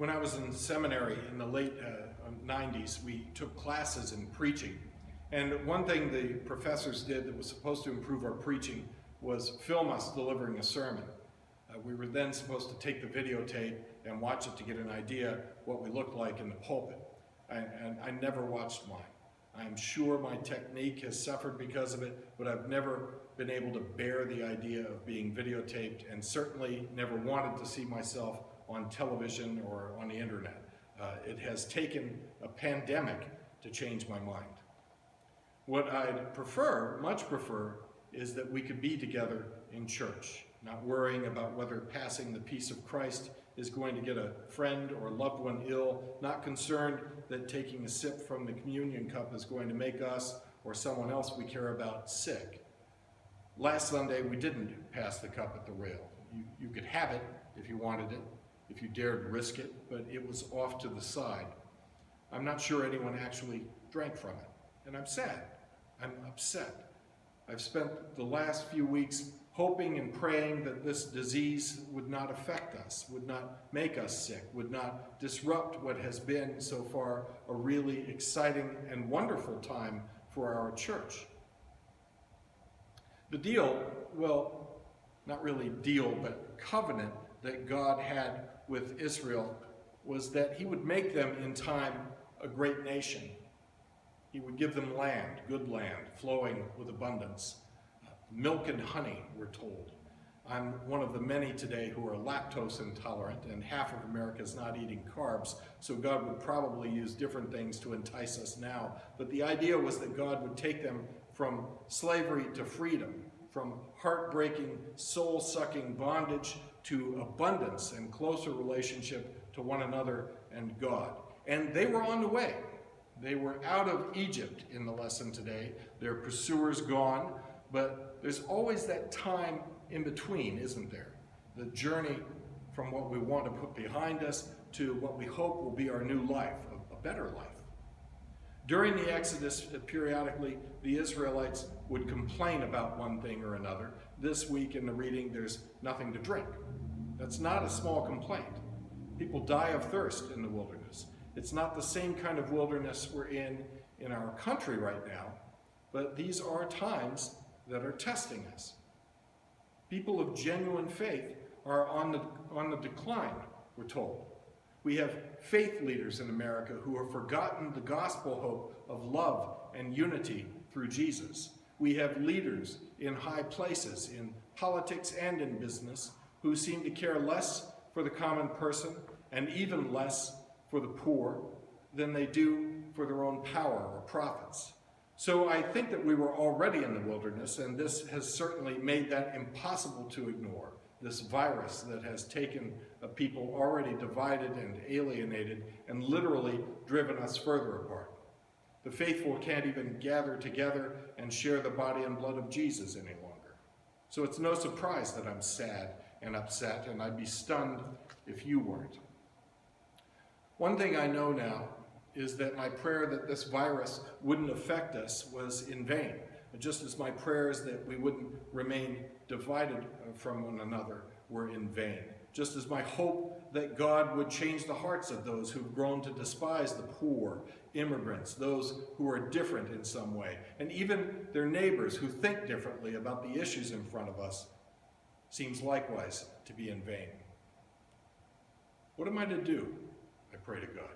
When I was in seminary in the late 90s, we took classes in preaching. And one thing the professors did that was supposed to improve our preaching was film us delivering a sermon. We were then supposed to take the videotape and watch it to get an idea what we looked like in the pulpit. And I never watched mine. I'm sure my technique has suffered because of it, but I've never been able to bear the idea of being videotaped, and certainly never wanted to see myself on television or on the internet. It has taken a pandemic to change my mind. What I'd prefer, much prefer, is that we could be together in church, not worrying about whether passing the peace of Christ is going to get a friend or loved one ill, not concerned that taking a sip from the communion cup is going to make us or someone else we care about sick. Last Sunday, we didn't pass the cup at the rail. You could have it if you wanted it, if you dared risk it, but it was off to the side. I'm not sure anyone actually drank from it, and I'm sad. I'm upset. I've spent the last few weeks hoping and praying that this disease would not affect us, would not make us sick, would not disrupt what has been so far a really exciting and wonderful time for our church. The deal, well, not really deal, but covenant that God had with Israel was that he would make them in time a great nation. He would give them land, good land, flowing with abundance. Milk and honey, we're told. I'm one of the many today who are lactose intolerant, and half of America is not eating carbs, so God would probably use different things to entice us now. But the idea was that God would take them from slavery to freedom, from heartbreaking, soul-sucking bondage to abundance and closer relationship to one another and God. And they were on the way. They were out of Egypt in the lesson today. Their pursuers gone, but there's always that time in between, isn't there? The journey from what we want to put behind us to what we hope will be our new life, a better life. During the Exodus, periodically, the Israelites would complain about one thing or another. This week in the reading, there's nothing to drink. That's not a small complaint. People die of thirst in the wilderness. It's not the same kind of wilderness we're in our country right now, but these are times that are testing us. People of genuine faith are on the decline, we're told. We have faith leaders in America who have forgotten the gospel hope of love and unity through Jesus. We have leaders in high places, in politics and in business, who seem to care less for the common person and even less for the poor than they do for their own power or profits. So I think that we were already in the wilderness, and this has certainly made that impossible to ignore, this virus that has taken a people already divided and alienated and literally driven us further apart. The faithful can't even gather together and share the body and blood of Jesus any longer. So it's no surprise that I'm sad and upset, and I'd be stunned if you weren't. One thing I know now is that my prayer that this virus wouldn't affect us was in vain, just as my prayers that we wouldn't remain divided from one another were in vain, just as my hope that God would change the hearts of those who've grown to despise the poor, immigrants, those who are different in some way, and even their neighbors who think differently about the issues in front of us, seems likewise to be in vain. What am I to do? I pray to God.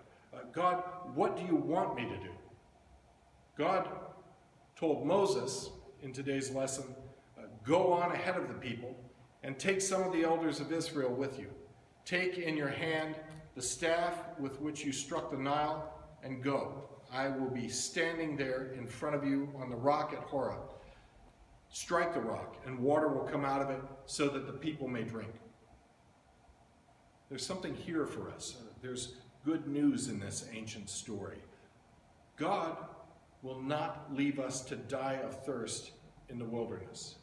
God, what do you want me to do? God told Moses in today's lesson, go on ahead of the people and take some of the elders of Israel with you. Take in your hand the staff with which you struck the Nile and go. I will be standing there in front of you on the rock at Horeb. Strike the rock and water will come out of it so that the people may drink. There's something here for us. There's good news in this ancient story. God will not leave us to die of thirst in the wilderness.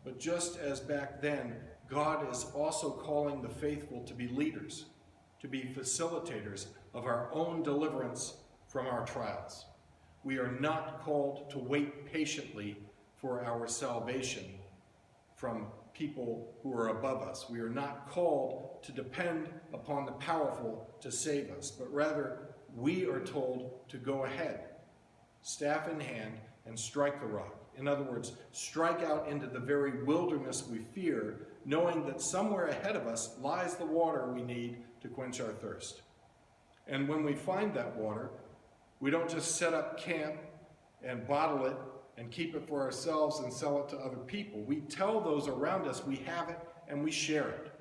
But just as back then, God is also calling the faithful to be leaders, to be facilitators of our own deliverance from our trials. We are not called to wait patiently for our salvation from people who are above us. We are not called to depend upon the powerful to save us, but rather we are told to go ahead, staff in hand, and strike the rock. In other words, strike out into the very wilderness we fear, knowing that somewhere ahead of us lies the water we need to quench our thirst. And when we find that water, we don't just set up camp and bottle it and keep it for ourselves and sell it to other people. We tell those around us we have it and we share it.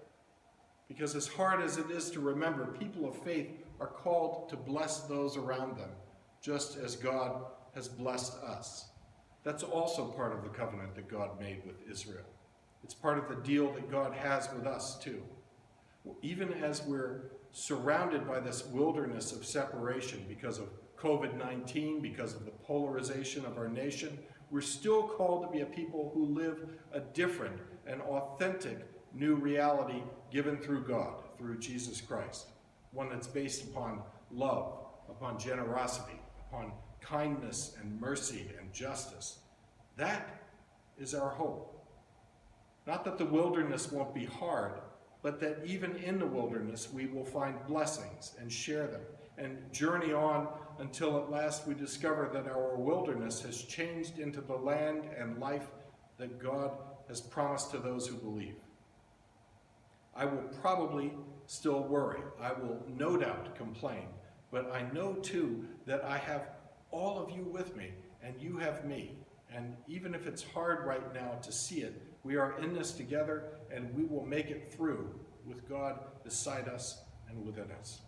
Because as hard as it is to remember, people of faith are called to bless those around them, just as God has blessed us. That's also part of the covenant that God made with Israel. It's part of the deal that God has with us too. Even as we're surrounded by this wilderness of separation because of COVID-19, because of the polarization of our nation, we're still called to be a people who live a different and authentic new reality given through God, through Jesus Christ. One that's based upon love, upon generosity, upon kindness and mercy and justice. That is our hope. Not that the wilderness won't be hard, but that even in the wilderness we will find blessings and share them and journey on until at last we discover that our wilderness has changed into the land and life that God has promised to those who believe. I will probably still worry. I will no doubt complain, but I know too that I have all of you with me and you have me. And even if it's hard right now to see it, we are in this together and we will make it through with God beside us and within us.